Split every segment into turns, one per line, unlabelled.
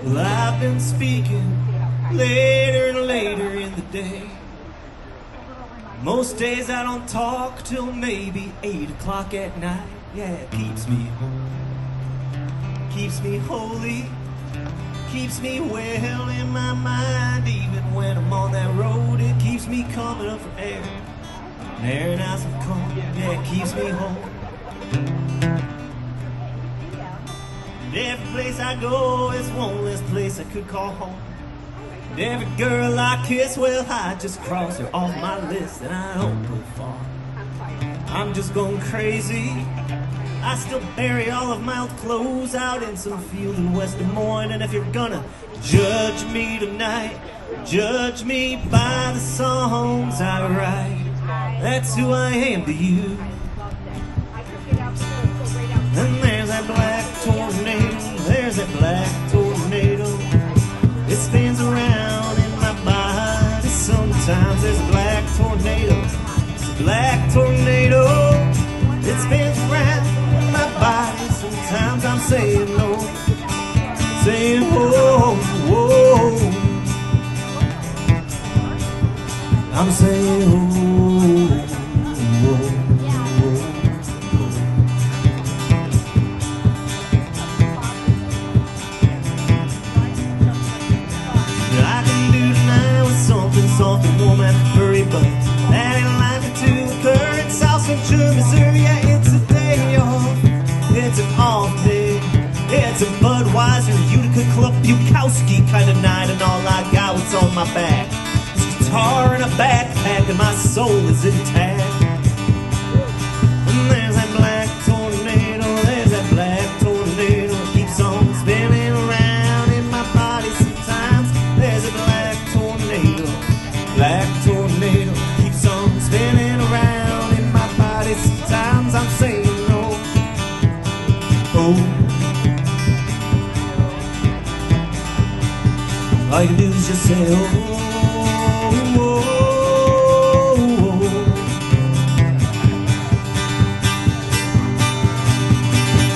Well, I've been speaking later and later in the day. Most days I don't talk till maybe 8 o'clock at night. Yeah, it keeps me holy, keeps me well in my mind. Even when I'm on that road, it keeps me coming up for air. And airing out some calm, yeah, it keeps me whole. And every place I go is one less place I could call home. And every girl I kiss, well, I just cross her off my list, and I don't go far. I'm just going crazy. I still bury all of my old clothes out in some field in West Des Moines. And if you're gonna judge me tonight, judge me by the songs I write. That's who I am to you. And there's that black tornado, there's that black tornado. It spins around in my body sometimes. There's a black tornado, it's a black tornado. It spins around in my body sometimes. I'm saying no, saying whoa, whoa. I'm saying whoa, whoa, whoa. I can do tonight with something soft and warm and furry, but that ain't likely to occur in South Central Missouri. Yeah, it's a day off, it's an off day. It's a Budweiser, Utica Club, Bukowski kind of night, and all I got was on my back is guitar and a backpack, and my soul is intact. And there's that black tornado, there's that black tornado. It keeps on spinning around in my body sometimes. There's a black tornado, black tornado. Keeps on spinning around in my body sometimes. I'm saying no, oh. All you can do is just say oh, oh, oh, oh.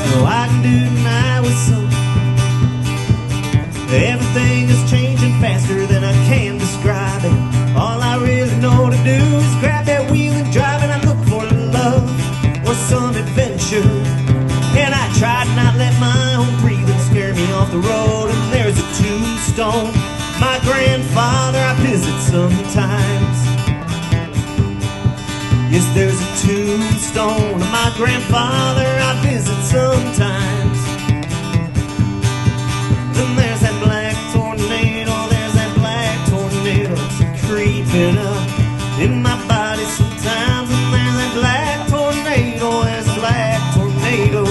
So I can do tonight with some. Everything is changing faster than I can describe it. All I really know to do is grab that wheel and drive, and I look for love or some adventure. And I try to not let my own breathing scare me off the road. And there's a tombstone my grandfather I visit sometimes. Yes, there's a tombstone of my grandfather I visit sometimes. Then there's that black tornado, there's that black tornado. It's creeping up in my body sometimes. And there's that black tornado, there's a black tornado.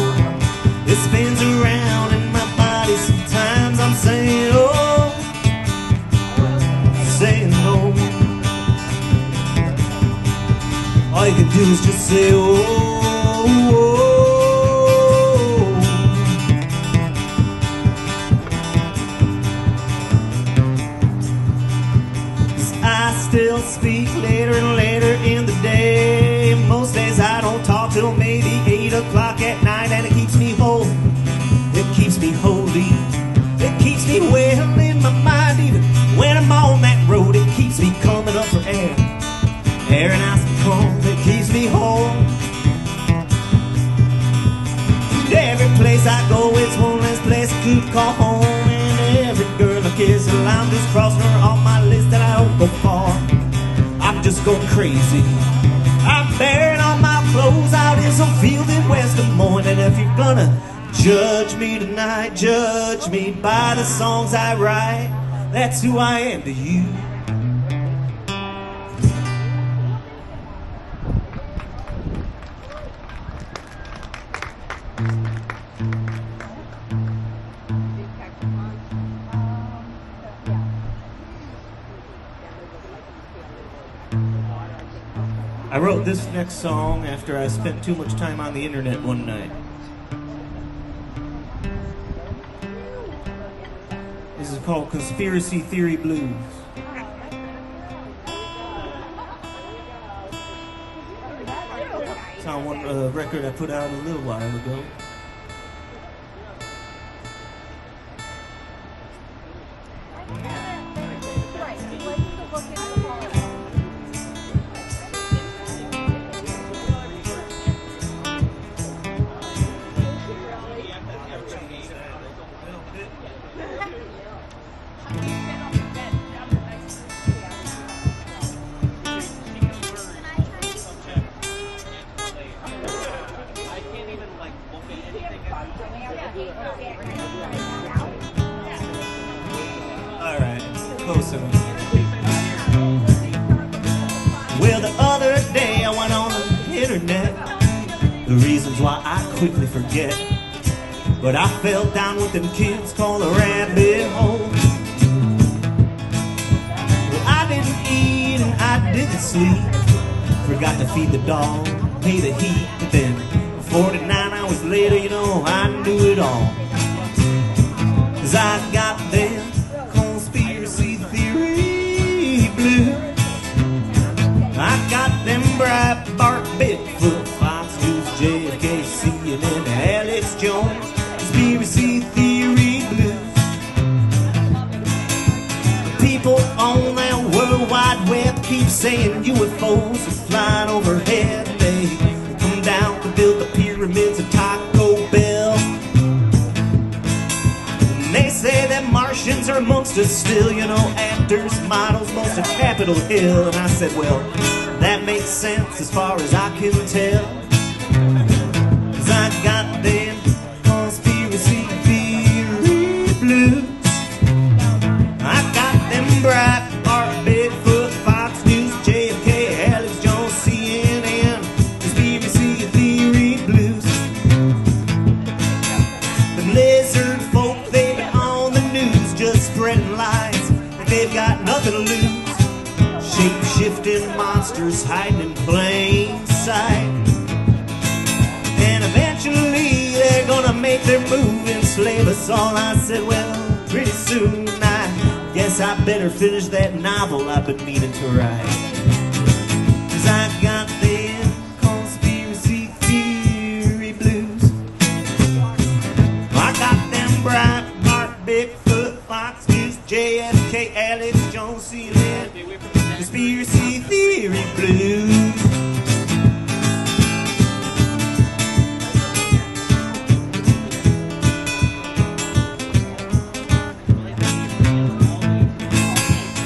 It spins around in my body sometimes. I'm saying oh, saying no. All you can do is just say oh, oh. I still speak later and later in the day. Most days I don't talk till maybe 8 o'clock at night. And it keeps me whole, it keeps me holy, it keeps me well in my mind. Even when I'm on that road, it keeps me coming up for air, airing out some calm. It keeps me whole. And every place I go is one less place I could call home. And every girl I kiss, well, I'm just crossing her off my list, and I don't go far. I'm just going crazy. I'm burying all my clothes out in some field in West Des Moines. And if you're gonna judge me tonight, judge me by the songs I write. That's who I am to you. I wrote this next song after I spent too much time on the internet one night. This is called Conspiracy Theory Blues. It's on one record I put out a little while ago. All right, close enough. Well, the other day I went on the internet, the reasons why I quickly forget. But I fell down what them kids call a rabbit hole. Well, I didn't eat and I didn't sleep. Forgot to feed the dog, pay the heat. But then 49 hours later, you know, I knew it all. 'Cause I got them conspiracy theory blues. I got them Breitbart, Bigfoot, Fox News, JFK, CNN, Alex Jones, conspiracy theory blues. People on that World Wide Web keep saying UFOs are flying overhead. They come down to build the pyramids of Taco Bell. And they say that Martians are amongst us still, you know, actors, models, most of Capitol Hill. And I said, well, that makes sense as far as I can tell. 'Cause I got them conspiracy theory blues. I got them Breitbart, Bigfoot, Fox News, JFK, Alex Jones, CNN, conspiracy theory blues. The lizard folk, they've been on the news just spreading lies, and they've got nothing to lose. Shape-shifting monsters hiding in plain sight. And eventually they're gonna make their move, enslave us all. I said, well, pretty soon I guess I better finish that novel I've been meaning to write. 'Cause I got them conspiracy theory blues. I got them Breitbart, Bigfoot, Fox News, JFK, Alex Jones, CNN, conspiracy theory blues.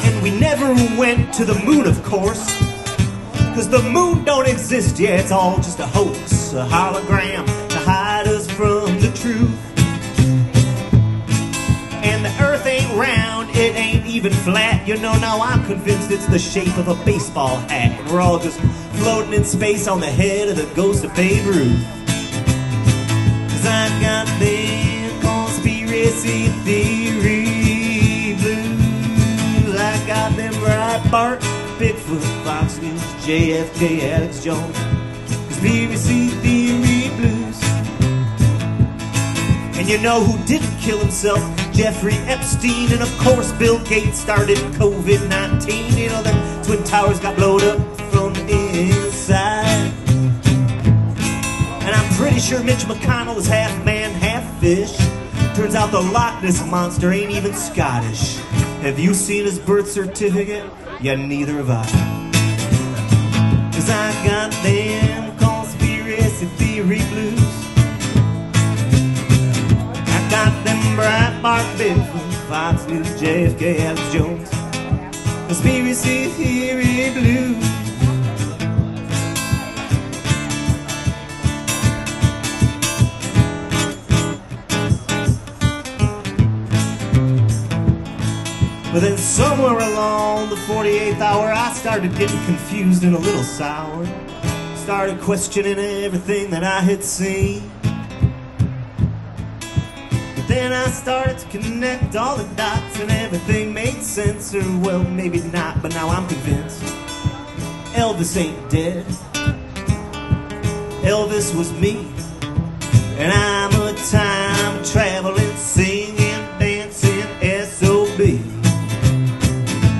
And we never went to the moon, of course, 'cause the moon don't exist, yeah, it's all just a hoax, a hologram to hide us from the truth. And the earth ain't round, it ain't even flat. You know, now I'm convinced it's the shape of a baseball hat. And we're all just floating in space on the head of the ghost of Babe Ruth. 'Cause I got them conspiracy theory blues. I got them Breitbart, Bigfoot, Fox News, JFK, Alex Jones, conspiracy theory blues. And you know who didn't kill himself? Jeffrey Epstein. And of course Bill Gates started COVID-19. You know, the Twin Towers got blown up from the inside. And I'm pretty sure Mitch McConnell is half man, half fish. Turns out the Loch Ness Monster ain't even Scottish. Have you seen his birth certificate? Yeah, neither have I. 'Cause I got them conspiracy theory blues. Got them Breitbart, Bigfoot, Fox News, JFK, Alex Jones, conspiracy theory blues. But then somewhere along the 48th hour, I started getting confused and a little sour. Started questioning everything that I had seen. Then I started to connect all the dots and everything made sense, or well, maybe not, but now I'm convinced Elvis ain't dead. Elvis was me, and I'm a time traveling, singing, dancing SOB.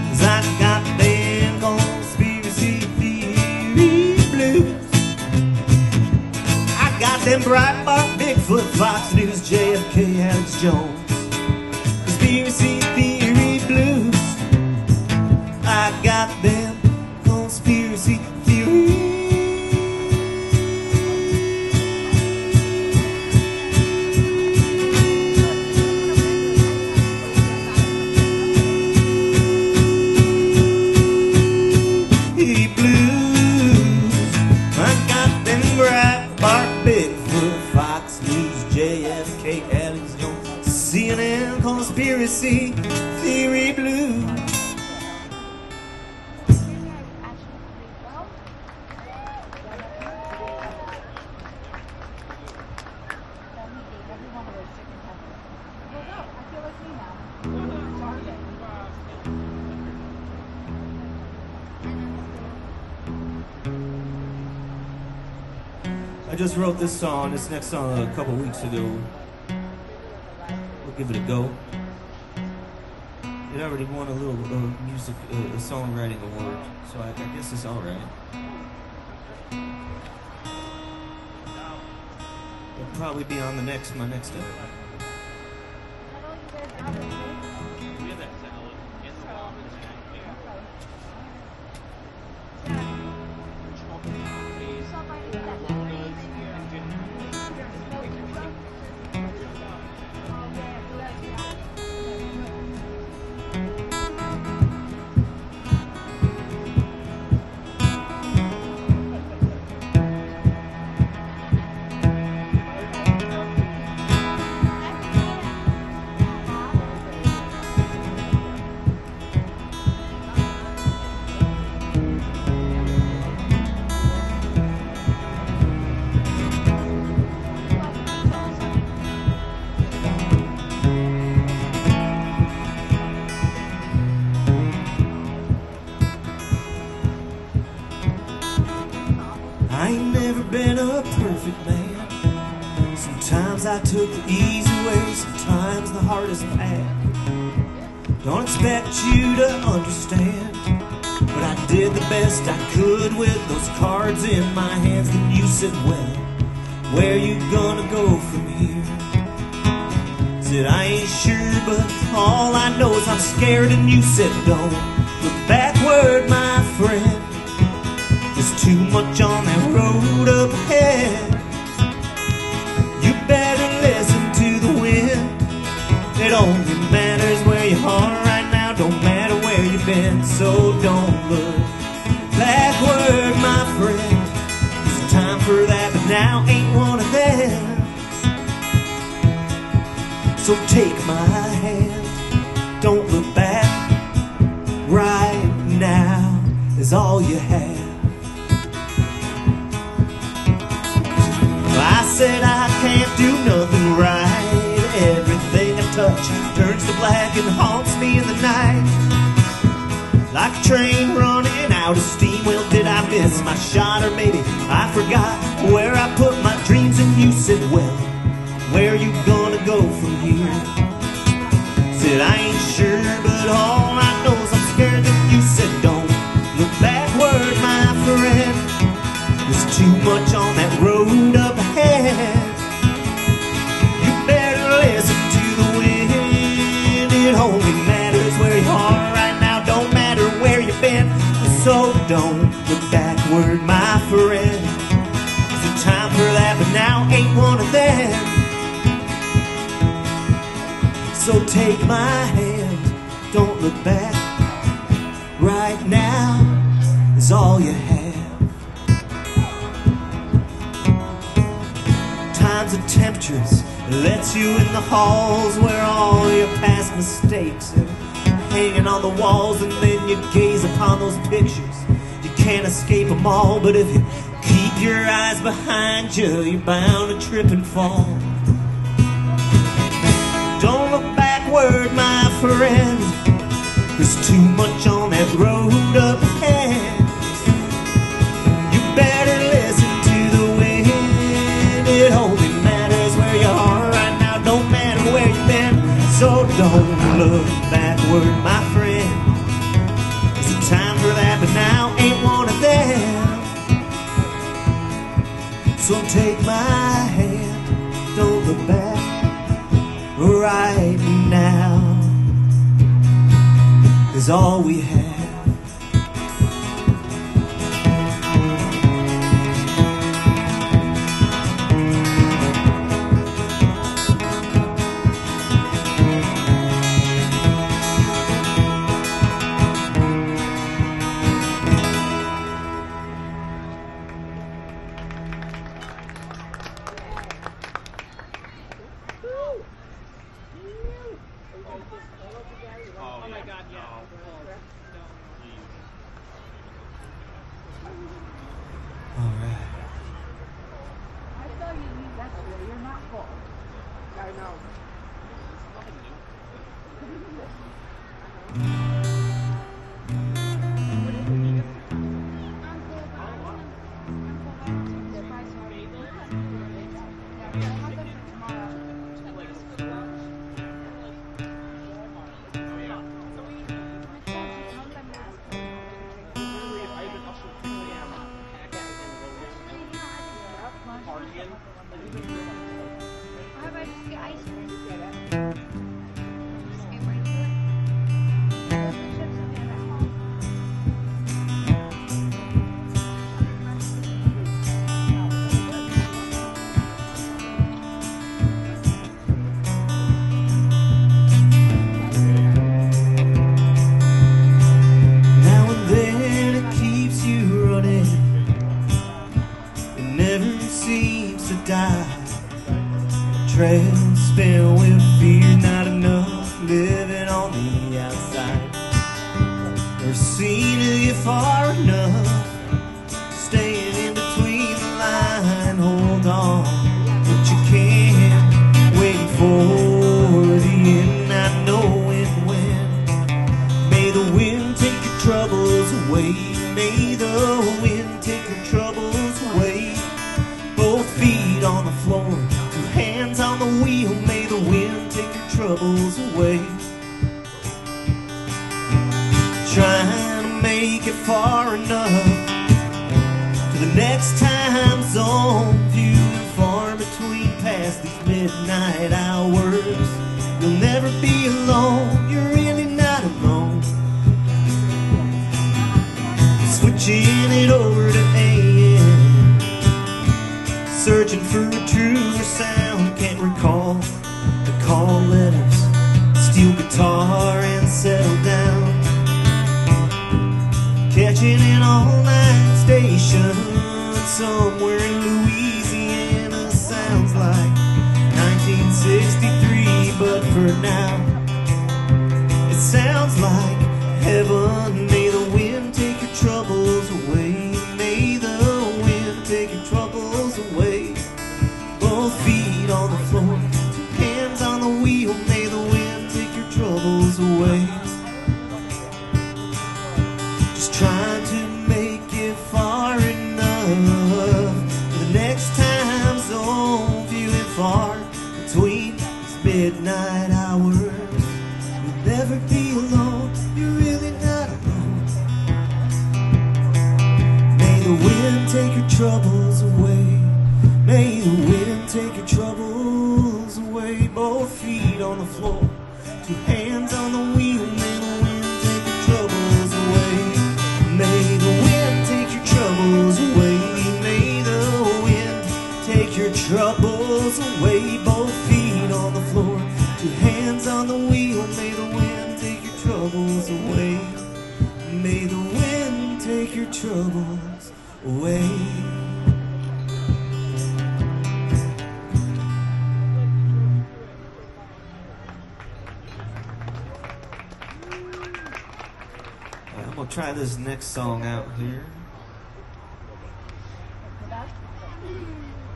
'Cause I got them conspiracy theory blues. I got them Breitbart, Bigfoot, Fox News, JFK, Alex Jones, conspiracy theory blues. I got them conspiracy theory. Blues. I got them Breitbart, Bigfoot, Fox News, JFK. cheesecake, Alex Jones, CNN conspiracy theory blue. I just wrote this song, this next song, a couple weeks ago. We'll give it a go. It already won a little music, songwriting award, so I guess it's all right. It'll probably be on my next album. I ain't never been a perfect man. Sometimes I took the easy way, sometimes the hardest path. Don't expect you to understand, but I did the best I could with those cards in my hands. Then you said, well, where you gonna go from here? Said, I ain't sure, but all I know is I'm scared. And you said, don't look backward, my friend. There's too much on that road up ahead. You better listen to the wind. It only matters where you are right now, don't matter where you've been. So don't look backward, my friend. There's time for that, but now ain't one of them. So take my hand, don't look back. Right now is all you have. I said I can't do nothing right. Everything I touch turns to black and haunts me in the night. Like a train running out of steam. Well, did I miss my shot, or maybe I forgot where I put my dreams? And you said, well, where you gonna go from here? Said, I ain't sure, but all I know is I'm scared. That you said, don't look backward, my friend. There's too much on that road up ahead. You better listen to the wind. It only matters where you are right now, don't matter where you've been. So don't look backward, my friend. There's a time for that, but now ain't one of them. So take my hand, don't look back. Right now is all you have. Time's a temptress, lets you in the halls where all your past mistakes are hanging on the walls. And then you gaze upon those pictures, you can't escape them all. But if you keep your eyes behind you, you're bound to trip and fall. Don't look backward, my friend. There's too much on that road up ahead. You better listen to the wind. It only matters where you are right now, don't matter where you've been. So don't look backward, my friend. There's a time for that, but now ain't one of them. So take my hand, don't look back. Right now is all we have.
Oh my God, yeah.
All right.
I saw you leave yesterday. You're not full. I know.
How about just get ice cream? Just get right to it. There's the chips in there at home.
Now and then it keeps you running. It never seems to die. Trail spent with fear, not enough living on the outside. Never seen it get far enough, staying in between the line. Hold on, but you can't wait for the end, not knowing when. May the wind take your troubles away. May the wind take your troubles away. Both feet on the floor, two hands on the wheel. May the wind take your troubles away. Trying to make it far enough to the next time zone. Viewing far between past these midnight hours. You'll never be alone. You're really not alone. Switching it over to AM, searching for a truer sound. Can't recall the call letters, steel guitar and settle down. Catching an all-night station somewhere in Louisiana. Sounds like 1963, but for now it sounds like heaven. May the wind take your troubles away. May the wind take your troubles away. Both feet on the floor, two hands on the wheel. May the wind take your troubles away. Just trying to make it far enough for the next time zone. Viewing far between these midnight hours. You'll never be alone. You're really not alone. May the wind take your troubles away. May the wind take your troubles away. Both feet on the floor, two hands on the wheel. May the wind take your troubles away. May the wind take your troubles away. May the wind take your troubles away. Both feet on the floor, two hands on the wheel. May the wind take your troubles away. May the wind take your troubles away. I'm gonna try this next song out here.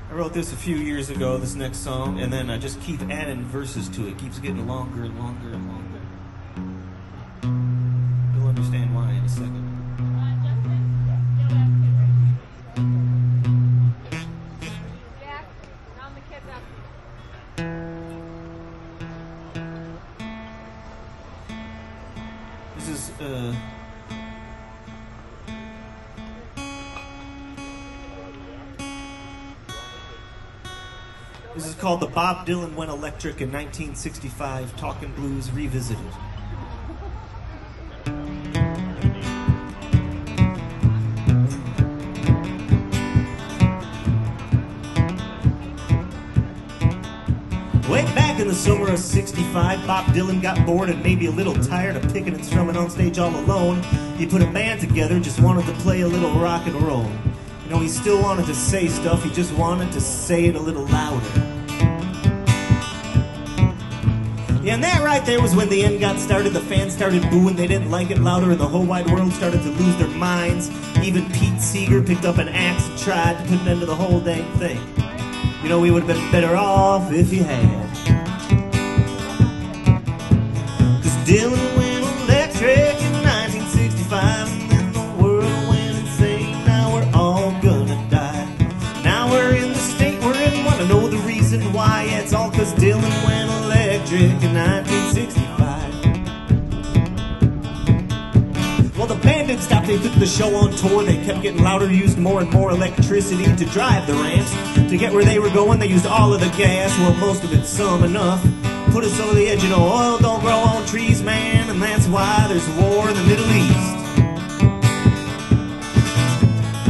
I wrote this a few years ago, this next song, and then I just keep adding verses to it. It keeps getting longer and longer and longer. You'll understand why in a second.
Jack, round the kids up.
This is This is called The Bob Dylan Went Electric in 1965, Talkin' Blues Revisited. Way back in the summer of '65, Bob Dylan got bored and maybe a little tired of picking and strumming on stage all alone. He put a band together, just wanted to play a little rock and roll. You know, he still wanted to say stuff, he just wanted to say it a little louder. Yeah, and that right there was when the end got started. The fans started booing, they didn't like it louder, and the whole wide world started to lose their minds. Even Pete Seeger picked up an axe and tried to put an end to the whole dang thing. You know, we would have been better off if he had. 'Cause Dylan went electric in 1965, and then the world went insane. Now we're all gonna die. Now we're in the state we're in. Wanna know the reason why? Yeah, it's all 'cause Dylan went electric in 1965. Well, the band didn't stop. They took the show on tour. They kept getting louder, used more and more electricity to drive the ramps. To get where they were going, they used all of the gas. Well, most of it, some enough. Put us over the edge, you know, oil don't grow on trees, man. And that's why there's war in the Middle East.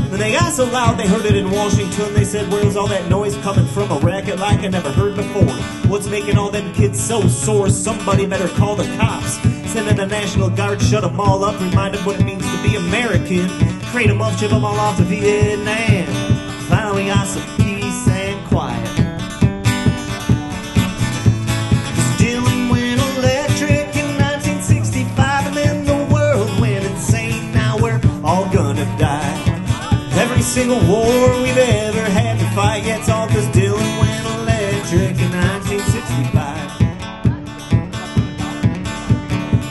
When they got so loud they heard it in Washington, they said, where's all that noise coming from? A racket like I never heard before. What's making all them kids so sore? Somebody better call the cops. Send in the National Guard, shut them all up, remind them what it means to be American. Crate them up, ship them all off to Vietnam. Finally we got some peace and quiet. 'Cause Dylan went electric in 1965, and then the world went insane. Now we're all gonna die. Every single war we've ever had to fight, yeah, it's all 'cause Dylan went electric in 1965.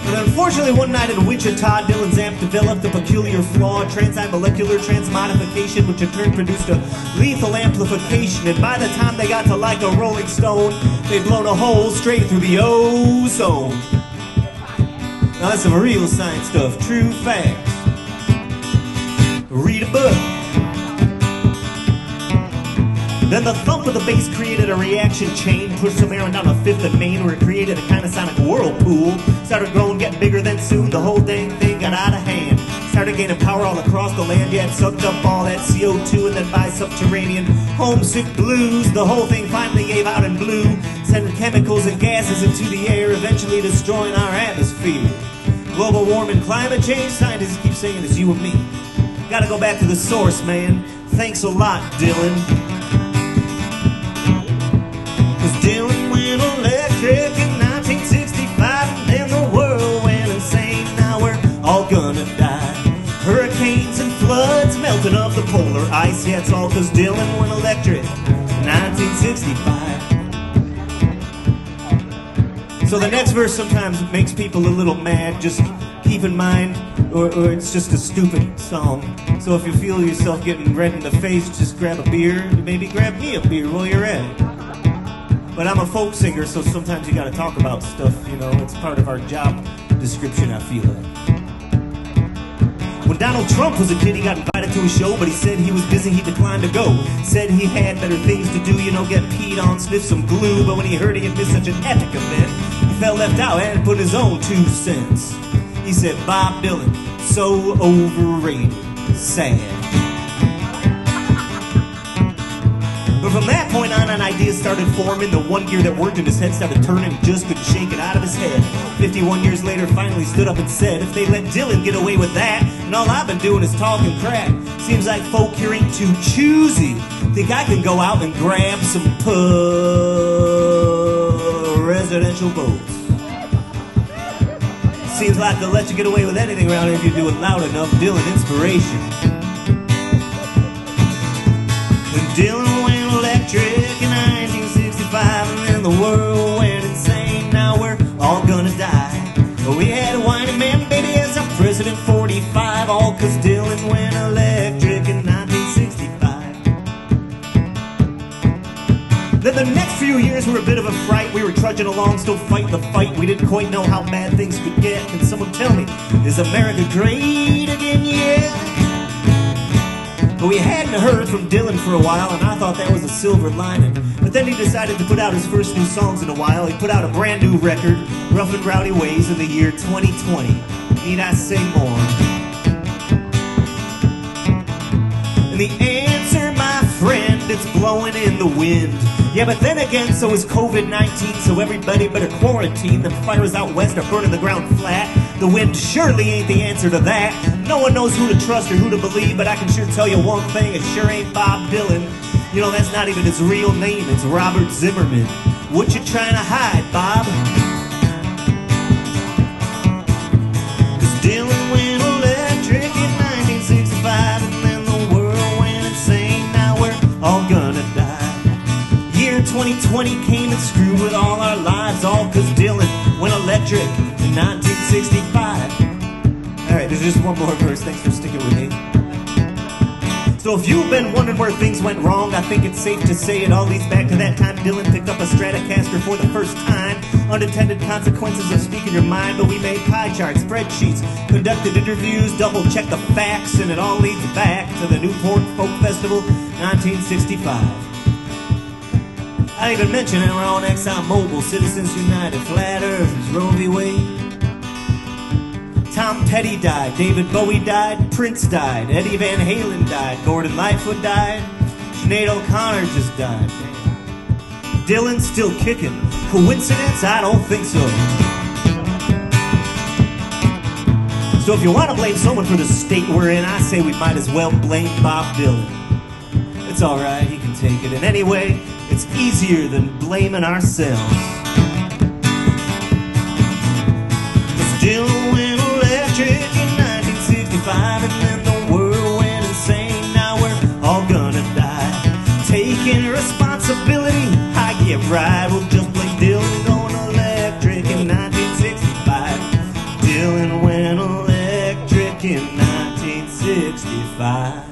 But unfortunately, one night in Wichita, Dylan's amp developed a peculiar flaw, transmolecular transmodification, which in turn produced a lethal amplification. And by the time they got to like a Rolling Stone, they'd blown a hole straight through the ozone. Now that's some real science stuff, true facts. Read a book. Then the thump of the bass created a reaction chain, pushed some air down a 5th and Main, where it created a kind of sonic whirlpool. Started growing, getting bigger, then soon the whole dang thing got out of hand. Started gaining power all across the land, yeah, it sucked up all that CO2, and then by subterranean homesick blues, the whole thing finally gave out and blew, sending chemicals and gases into the air, eventually destroying our atmosphere. Global warming, climate change, scientists keep saying it's you and me. Gotta go back to the source, man. Thanks a lot, Dylan. 'Cause Dylan went electric in 1965, and then the world went insane. Now we're all gonna die. Hurricanes and floods, melting of the polar ice. Yeah, it's all 'cause Dylan went electric in 1965. So the next verse sometimes makes people a little mad. Just keep in mind, or it's just a stupid song. So if you feel yourself getting red in the face, just grab a beer. Maybe grab me a beer while you're at it. But I'm a folk singer, so sometimes you gotta talk about stuff, you know. It's part of our job description, I feel it. When Donald Trump was a kid, he got invited to a show, but he said he was busy, he declined to go. Said he had better things to do, you know, get peed on, sniff some glue. But when he heard he had missed such an epic event, he felt left out and put his own 2 cents. He said, Bob Dylan, so overrated, sad. But from that point on, an idea started forming. The one gear that worked in his head started turning. He just couldn't shake it out of his head. 51 years later, finally stood up and said, if they let Dylan get away with that, and all I've been doing is talking crap. Seems like folk here ain't too choosy. Think I can go out and grab some residential boats. Seems like they'll let you get away with anything around here if you do it loud enough. Dylan inspiration. When Dylan went electric in 1965, and then the world went insane. Now we're all gonna die. But we had a whiny man, baby, as our president 45, all 'cause Dylan went electric in 1965. Then the next few years were a bit of a fright. We were trudging along, still fighting the fight. We didn't quite know how bad things could get. Can someone tell me, is America great again yet? But we hadn't heard from Dylan for a while, and I thought that was a silver lining. But then he decided to put out his first new songs in a while. He put out a brand new record, Rough and Rowdy Ways, in the year 2020. Need I say more? And the answer, my friend, it's blowing in the wind. Yeah, but then again, so is COVID-19, so everybody better quarantine. The fires out west are burning the ground flat. The wind surely ain't the answer to that. No one knows who to trust or who to believe, but I can sure tell you one thing, it sure ain't Bob Dylan. You know, that's not even his real name, it's Robert Zimmerman. What you trying to hide, Bob? 2020 came and screwed with all our lives, all cause Dylan went electric in 1965. Alright, there's just one more verse, thanks for sticking with me. So if you've been wondering where things went wrong, I think it's safe to say it all leads back to that time Dylan picked up a Stratocaster for the first time. Unintended consequences of speaking your mind, but we made pie charts, spreadsheets, conducted interviews, double-checked the facts, and it all leads back to the Newport Folk Festival, 1965. I even mentioned Enron, ExxonMobil, Citizens United, Flat Earthers, Roe v. Wade. Tom Petty died, David Bowie died, Prince died, Eddie Van Halen died, Gordon Lightfoot died, Sinead O'Connor just died. Dylan's still kicking. Coincidence? I don't think so. So if you want to blame someone for the state we're in, I say we might as well blame Bob Dylan. It's alright, he can take it. And anyway, it's easier than blaming ourselves. Dylan went electric in 1965, and then the world went insane. Now we're all gonna die. Taking responsibility, I get right. We'll just blame Dylan going electric in 1965. Dylan went electric in 1965.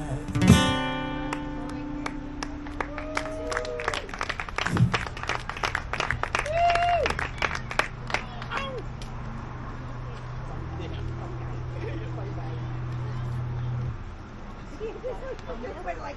Everybody like,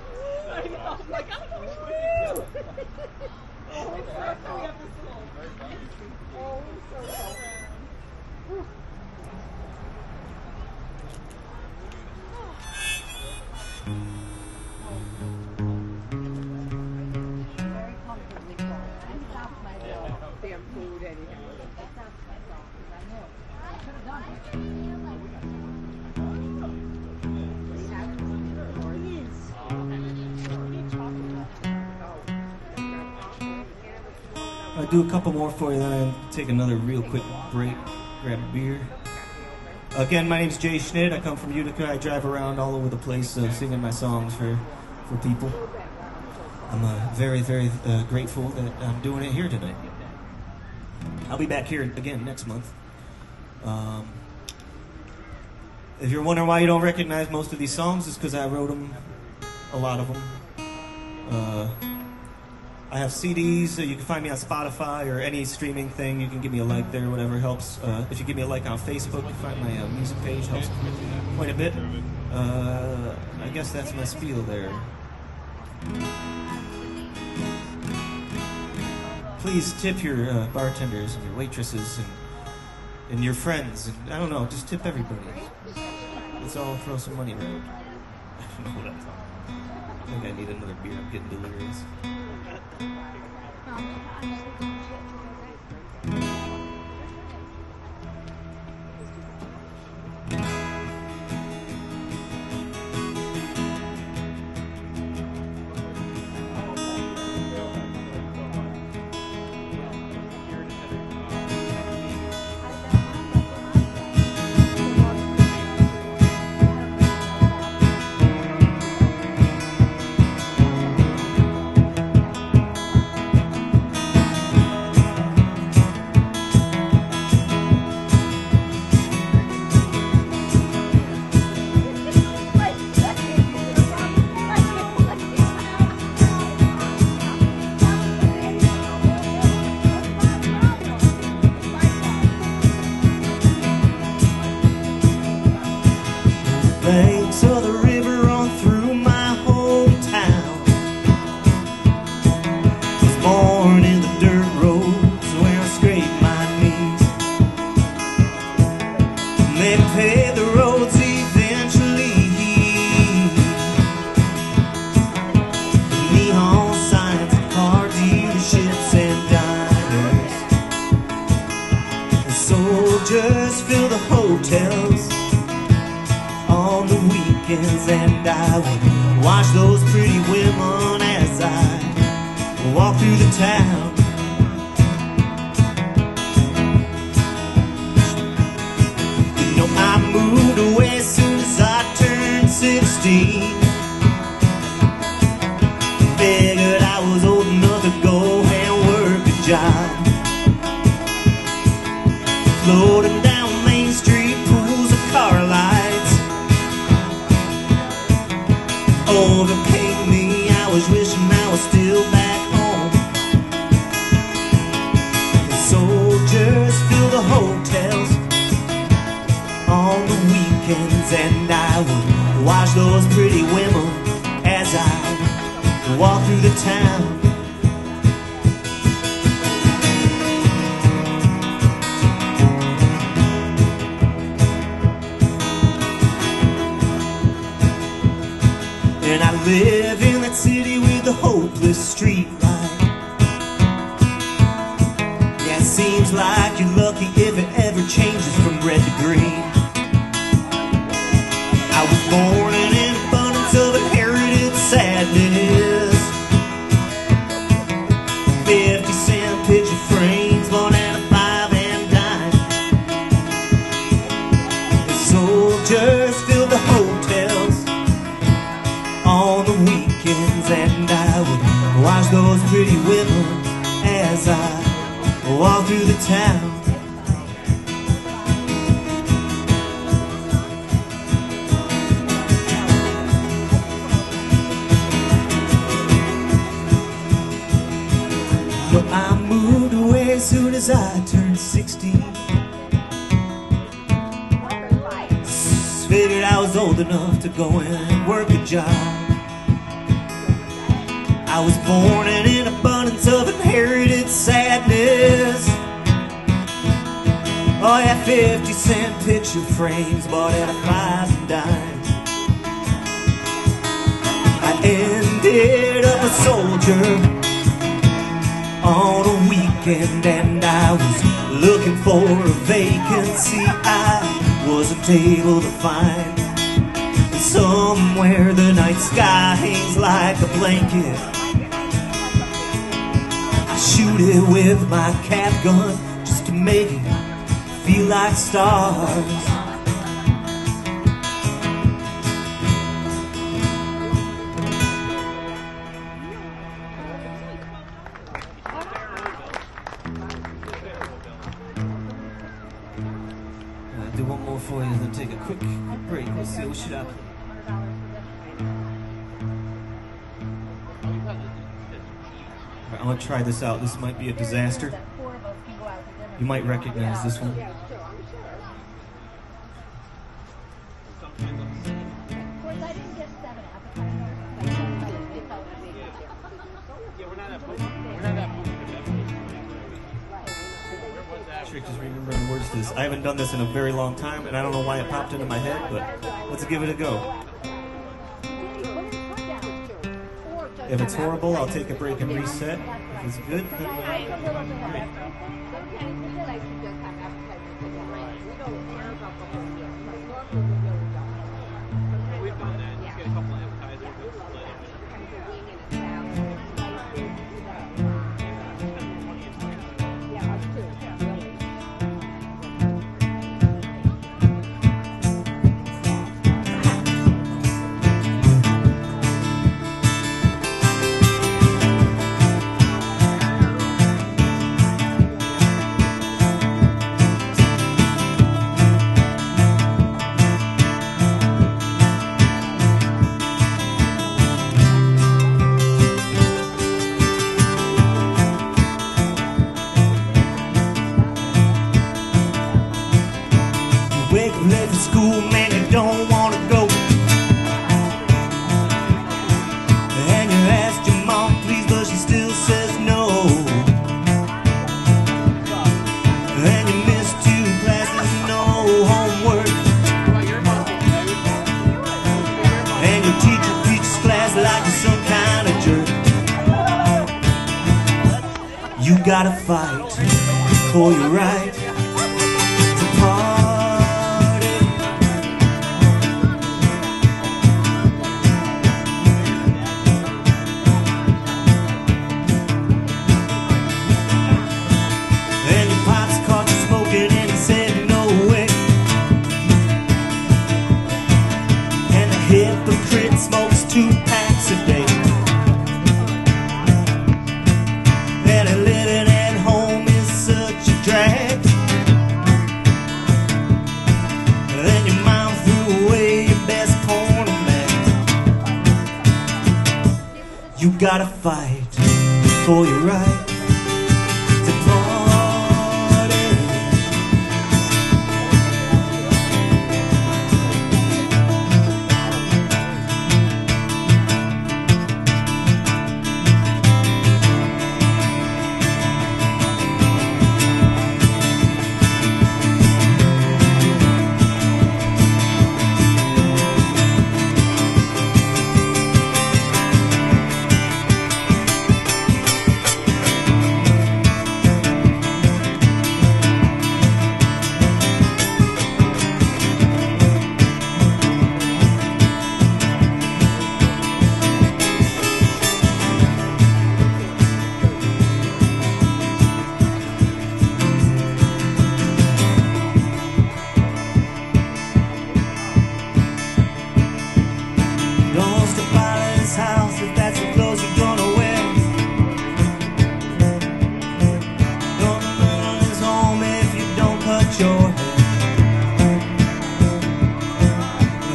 very comfortably close. I stopped myself. Damn food anyhow. I stopped myself because I know I could have done it.
I'll do a couple more for you, then I'll take another real quick break, grab a beer. Again, my name's J.Schnitt. I come from Utica. I drive around all over the place singing my songs for people. I'm very, very grateful that I'm doing it here tonight. I'll be back here again next month. If you're wondering why you don't recognize most of these songs, it's because I wrote them, a lot of them. I have CDs, you can find me on Spotify or any streaming thing. You can give me a like there, whatever helps. If you give me a like on Facebook, you find my music page, helps quite a bit. I guess that's my spiel there. Please tip your bartenders and your waitresses and your friends. And, I don't know, just tip everybody. Let's all throw some money around. I don't know what I'm talking about. I think I need another beer. I'm getting delirious. Banks of the river on through my hometown. Was born in the dirt roads where I scraped my knees. And they paved the roads eventually. The neon signs of car dealerships and diners. The soldiers fill the hotels on the weekends, and I would watch those pretty women as I walk through the town. You know, I moved away as soon as I turned 16. Figured I was old enough to go and work Floating down Main Street, pools of car lights overcame me. I was wishing I was still back home. The soldiers fill the hotels on the weekends, and I would watch those pretty women as I walk through the town. And I live in that city with the hopeless street light. Yeah, it seems like you're lucky if it ever changes from red to green. I was born in an abundance of inherited sadness. 50-cent picture frames, 1 out of 5 and dime. The soldiers fill the hotels on the weekends, and I would watch those pretty women as I walk through the town. But I moved away as soon as I turned 60. Figured I was old enough to go in and work a job. I was born in an abundance of inherited sadness. Oh yeah, 50-cent picture frames bought at a 5 and dimes. I ended up a soldier on a weekend, and I was looking for a vacancy I wasn't able to find. Somewhere the night sky hangs like a blanket. I shoot it with my cap gun just to make it feel like stars. Do one more for you and then take a quick break. Let's see what's up. Alright, I'm gonna try this out. This might be a disaster. You might recognize this one. Trick is remembering the words to this. I haven't done this in a very long time, and I don't know why it popped into my head, but let's give it a go. If it's horrible, I'll take a break and reset. If it's good, then great. Wake up late for school, man, you don't wanna go. And you asked your mom please, but she still says no. And you missed 2 classes, no homework. And your teacher teaches class like you're some kind of jerk. You gotta fight for your right to party. And your pops caught you smoking and he said no way. And the hypocrite smokes 2 packs a day. And living at home is such a drag. gotta fight for your right to party. Don't step out of this house if that's the clothes you're gonna wear. Don't run this home if you don't cut your hair.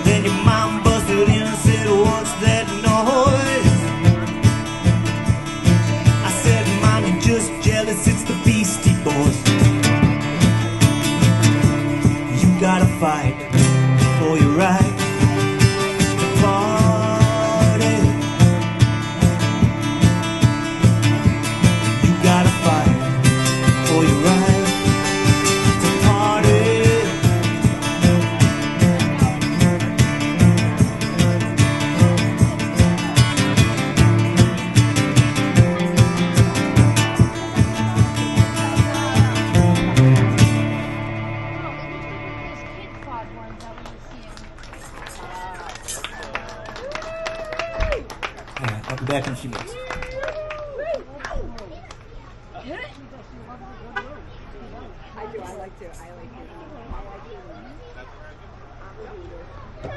Then your mom busted in and said, "What's that noise?" I said, "Mom, you're just jealous, it's the Beastie Boys." You gotta fight for your right to party. You gotta fight for your right to party.
Those kid pod ones I was seeing.
Alright, I'll be back in a few minutes.
I do. I like to. I like it.